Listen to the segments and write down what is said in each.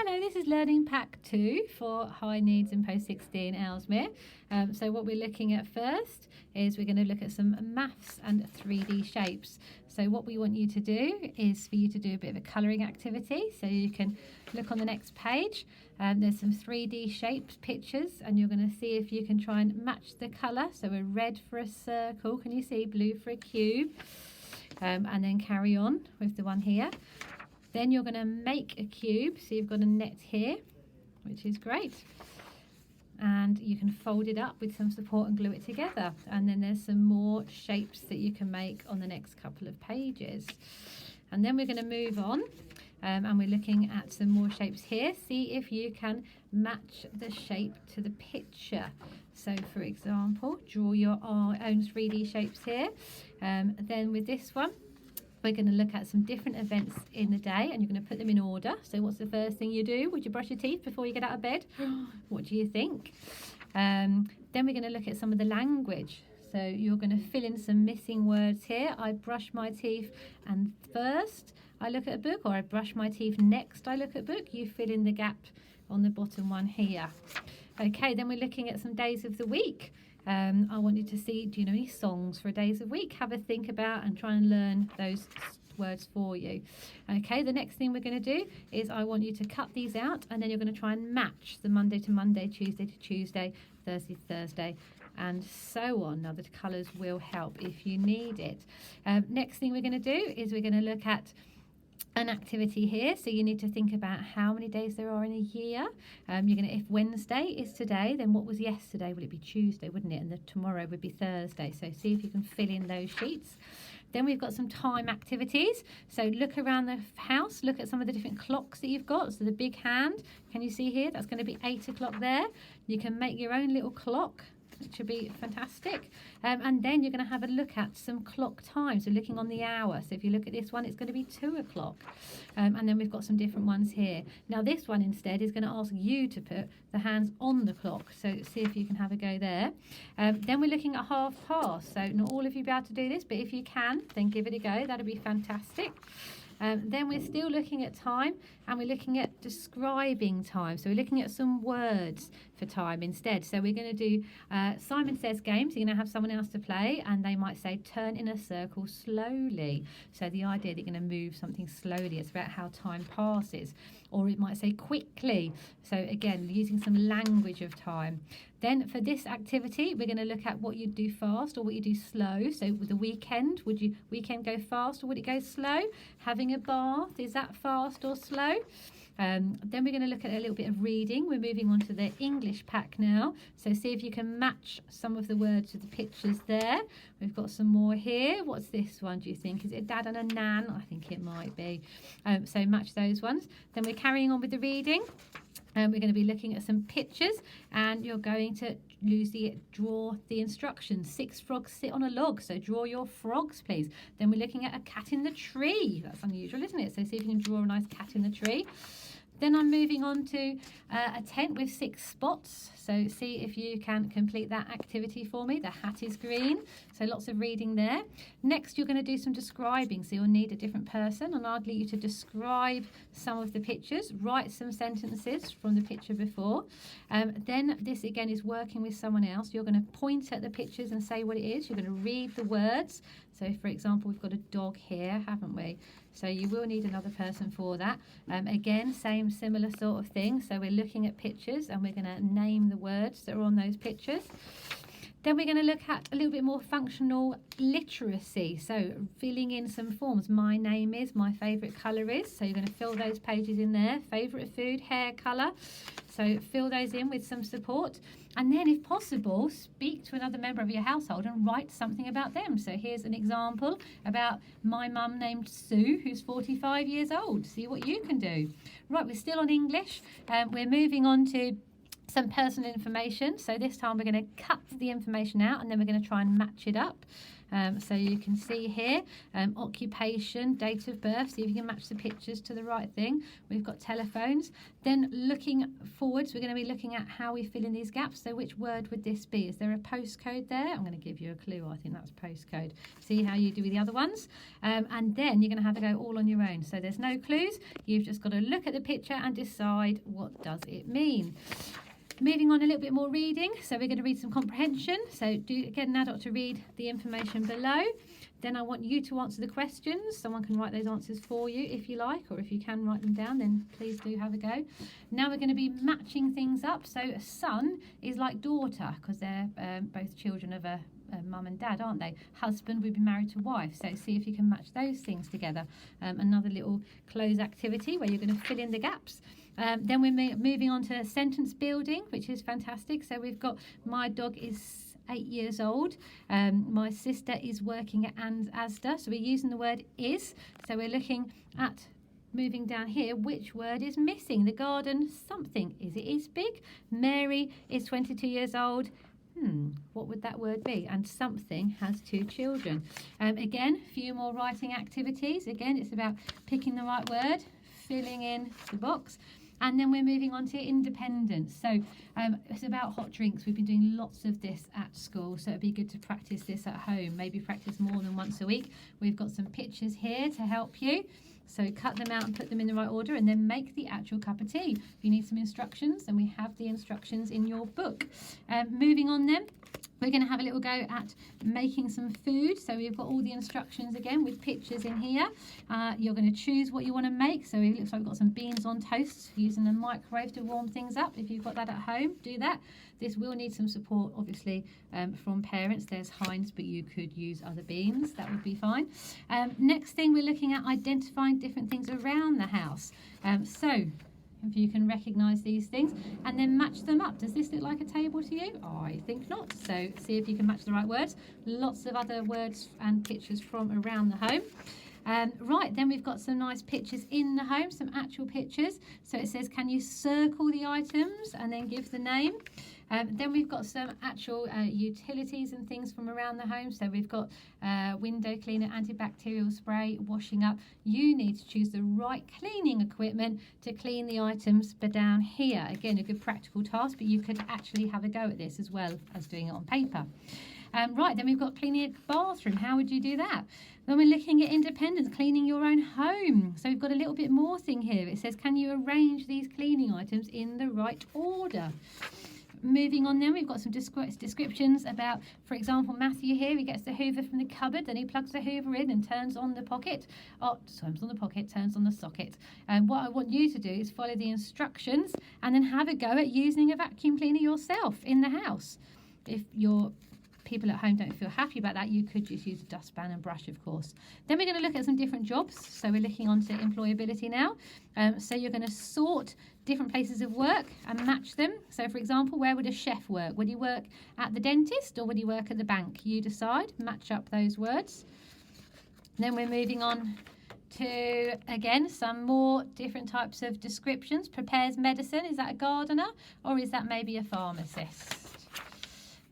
Hello, this is Learning Pack 2 for High Needs and Post 16 Ellesmere. So what we're looking at first is we're going to look at some maths and 3D shapes. So what we want you to do is for you to do a bit of a colouring activity. So you can look on the next page. There's some 3D shapes, pictures, and you're going to see if you can try and match the colour. So a red for a circle, can you see? Blue for a cube. And then carry on with the one here. Then you're going to make a cube, so you've got a net here, which is great. And you can fold it up with some support and glue it together. And then there's some more shapes that you can make on the next couple of pages. And then we're going to move on, and we're looking at some more shapes here. See if you can match the shape to the picture. So for example, draw your own 3D shapes here. Then with this one, we're going to look at some different events in the day, and you're going to put them in order. So what's the first thing you do? Would you brush your teeth before you get out of bed? What do you think? Then we're going to look at some of the language. So you're going to fill in some missing words here. I brush my teeth and first I look at a book, or I brush my teeth next I look at a book. You fill in the gap on the bottom one here. Okay, then we're looking at some days of the week. I want you to see, do you know any songs for days of week? Have a think about and try and learn those words for you. Okay, the next thing we're going to do is I want you to cut these out, and then you're going to try and match the Monday to Monday, Tuesday to Tuesday, Thursday to Thursday, and so on. Now the colours will help if you need it. Next thing we're going to do is we're going to look at an activity here. So you need to think about how many days there are in a year. If Wednesday is today, then what was yesterday? Would it be Tuesday, wouldn't it? And the tomorrow would be Thursday. So see if you can fill in those sheets. Then we've got some time activities. So look around the house, look at some of the different clocks that you've got. So the big hand, can you see here? That's going to be 8 o'clock there. You can make your own little clock, which would be fantastic. And then you're going to have a look at some clock time, so looking on the hour. So if you look at this one, it's going to be 2 o'clock. And then we've got some different ones here. Now this one instead is going to ask you to put the hands on the clock. So see if you can have a go there. Then we're looking at half past. So not all of you be able to do this, but if you can, then give it a go. That'll be fantastic. Then we're still looking at time, and we're looking at describing time. So we're looking at some words for time instead. So we're going to do Simon Says games. You're going to have someone else to play, and they might say turn in a circle slowly. So the idea that you're going to move something slowly, it's about how time passes. Or it might say quickly. So again, using some language of time. Then for this activity, we're going to look at what you do fast or what you do slow. So with the weekend, would you weekend go fast or would it go slow? Having a bath, is that fast or slow? Then we're going to look at a little bit of reading. We're moving on to the English pack now. So see if you can match some of the words with the pictures there. We've got some more here. What's this one, do you think? Is it a dad and a nan? I think it might be. So match those ones. Then we're carrying on with the reading. We're going to be looking at some pictures, and you're going to draw the instructions. 6 frogs sit on a log, so draw your frogs, please. Then we're looking at a cat in the tree. That's unusual, isn't it? So see if you can draw a nice cat in the tree. Then I'm moving on to a tent with 6 spots. So see if you can complete that activity for me. The hat is green, so lots of reading there. Next, you're going to do some describing. So you'll need a different person, and I'd like you to describe some of the pictures. Write some sentences from the picture before. Then this again is working with someone else. You're going to point at the pictures and say what it is. You're going to read the words. So for example, we've got a dog here, haven't we? So you will need another person for that. Again, similar sort of thing. So we're looking at pictures, and we're going to name the words that are on those pictures. Then we're going to look at a little bit more functional literacy. So filling in some forms. My name is, my favourite colour is. So you're going to fill those pages in there. Favourite food, hair colour. So fill those in with some support. And then if possible, speak to another member of your household and write something about them. So here's an example about my mum named Sue, who's 45 years old. See what you can do. Right, we're still on English. We're moving on to some personal information. So this time we're going to cut the information out, and then we're going to try and match it up. So you can see here, occupation, date of birth, see if you can match the pictures to the right thing. We've got telephones. Then looking forwards, we're going to be looking at how we fill in these gaps. So which word would this be? Is there a postcode there? I'm going to give you a clue. I think that's postcode. See how you do with the other ones. And then you're going to have to go all on your own. So there's no clues. You've just got to look at the picture and decide what does it mean. Moving on a little bit more reading. So we're going to read some comprehension. So do get an adult to read the information below. Then I want you to answer the questions. Someone can write those answers for you if you like, or if you can write them down, then please do have a go. Now we're going to be matching things up. So a son is like daughter, because they're both children of a mum and dad, aren't they? Husband would be married to wife. So see if you can match those things together. Another little close activity where you're going to fill in the gaps. Then we're moving on to sentence building, which is fantastic. So we've got my dog is 8 years old. My sister is working at Asda. So we're using the word is. So we're looking at moving down here, which word is missing? The garden, something. It is big. Mary is 22 years old. What would that word be? And something has 2 children. Again, a few more writing activities. Again, it's about picking the right word, filling in the box. And then we're moving on to independence. So it's about hot drinks. We've been doing lots of this at school, so it'd be good to practice this at home. Maybe practice more than once a week. We've got some pictures here to help you. So cut them out and put them in the right order, and then make the actual cup of tea. If you need some instructions, then we have the instructions in your book. Moving on then. We're going to have a little go at making some food. So we've got all the instructions again with pictures in here. You're going to choose what you want to make. So it looks like we've got some beans on toast using a microwave to warm things up. If you've got that at home, do that. This will need some support, obviously, from parents. There's Heinz, but you could use other beans. That would be fine. Next thing, we're looking at identifying different things around the house. So if you can recognise these things and then match them up. Does this look like a table to you? I think not. So see if you can match the right words. Lots of other words and pictures from around the home. Right, then we've got some nice pictures in the home, some actual pictures. So it says, can you circle the items and then give the name? Then we've got some actual utilities and things from around the home. So we've got window cleaner, antibacterial spray, washing up. You need to choose the right cleaning equipment to clean the items for down here. Again, a good practical task, but you could actually have a go at this as well as doing it on paper. Right, then we've got cleaning a bathroom. How would you do that? Then we're looking at independence, cleaning your own home. So we've got a little bit more thing here. It says, can you arrange these cleaning items in the right order? Moving on then, we've got some descriptions about, for example, Matthew here, he gets the hoover from the cupboard, then he plugs the hoover in and turns on the pocket. Turns on the socket. And what I want you to do is follow the instructions and then have a go at using a vacuum cleaner yourself in the house. If your people at home don't feel happy about that, you could just use a dustpan and brush, of course. Then we're going to look at some different jobs. So we're looking on to employability now. So you're going to sort different places of work and match them. So for example, where would a chef work? Would he work at the dentist or would he work at the bank? You decide, match up those words. Then we're moving on to, again, some more different types of descriptions. Prepares medicine, is that a gardener or is that maybe a pharmacist?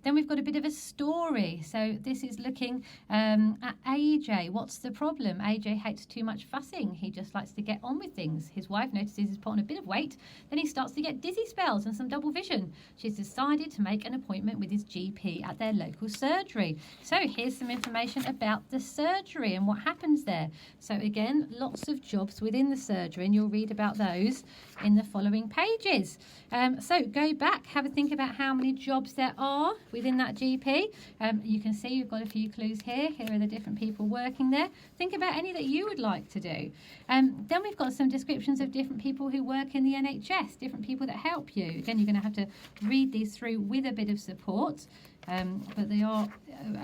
Then we've got a bit of a story. So this is looking at AJ. What's the problem? AJ hates too much fussing. He just likes to get on with things. His wife notices he's put on a bit of weight. Then he starts to get dizzy spells and some double vision. She's decided to make an appointment with his GP at their local surgery. So here's some information about the surgery and what happens there. So again, lots of jobs within the surgery, and you'll read about those in the following pages. So go back, have a think about how many jobs there are within that GP. You can see you've got a few clues here. Here are the different people working there. Think about any that you would like to do. Then we've got some descriptions of different people who work in the NHS, different people that help you. Again, you're going to have to read these through with a bit of support. But they are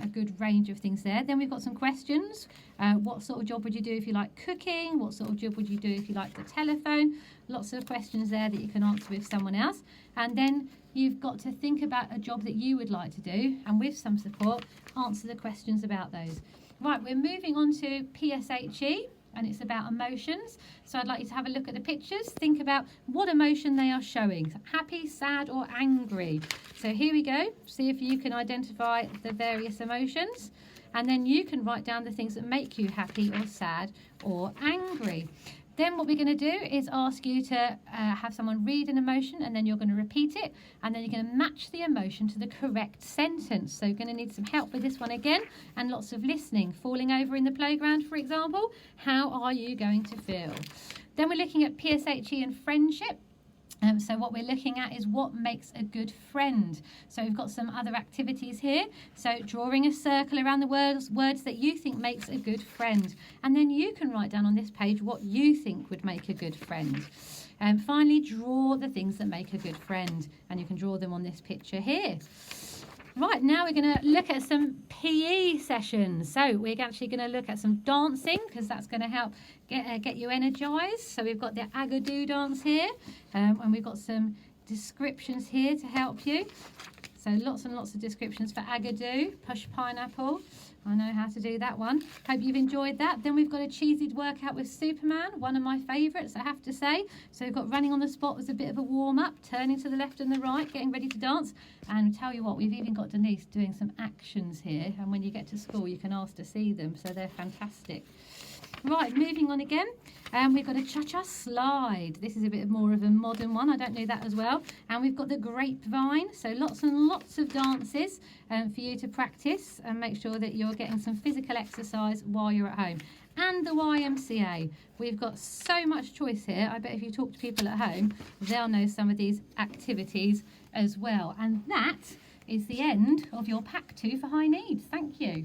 a good range of things there. Then we've got some questions. What sort of job would you do if you like cooking? What sort of job would you do if you like the telephone? Lots of questions there that you can answer with someone else. And then you've got to think about a job that you would like to do, and with some support, answer the questions about those. Right, we're moving on to PSHE, and it's about emotions. So I'd like you to have a look at the pictures. Think about what emotion they are showing. Happy, sad, or angry. So here we go. See if you can identify the various emotions. and then you can write down the things that make you happy or sad or angry. Then what we're going to do is ask you to have someone read an emotion, and then you're going to repeat it, and then you're going to match the emotion to the correct sentence. So you're going to need some help with this one again, and lots of listening. Falling over in the playground, for example. How are you going to feel? Then we're looking at PSHE and friendship. So what we're looking at is what makes a good friend. So we've got some other activities here. So drawing a circle around the words that you think makes a good friend. And then you can write down on this page what you think would make a good friend. And finally, draw the things that make a good friend. And you can draw them on this picture here. Right, now we're going to look at some PE sessions. So we're actually going to look at some dancing, because that's going to help get you energised. So we've got the agadoo dance here, and we've got some descriptions here to help you. So lots and lots of descriptions for agadoo, push pineapple. I know how to do that one. Hope you've enjoyed that. Then we've got a cheesy workout with Superman, one of my favourites, I have to say. So we've got running on the spot as a bit of a warm-up, turning to the left and the right, getting ready to dance. And tell you what, we've even got Denise doing some actions here. And when you get to school, you can ask to see them. So they're fantastic. Right, moving on again. We've got a cha-cha slide. This is a bit more of a modern one. I don't know that as well. And we've got the grapevine. So lots and lots of dances for you to practice and make sure that you're getting some physical exercise while you're at home. And the YMCA. We've got so much choice here. I bet if you talk to people at home, they'll know some of these activities as well. And that is the end of your Pack 2 for High Needs. Thank you.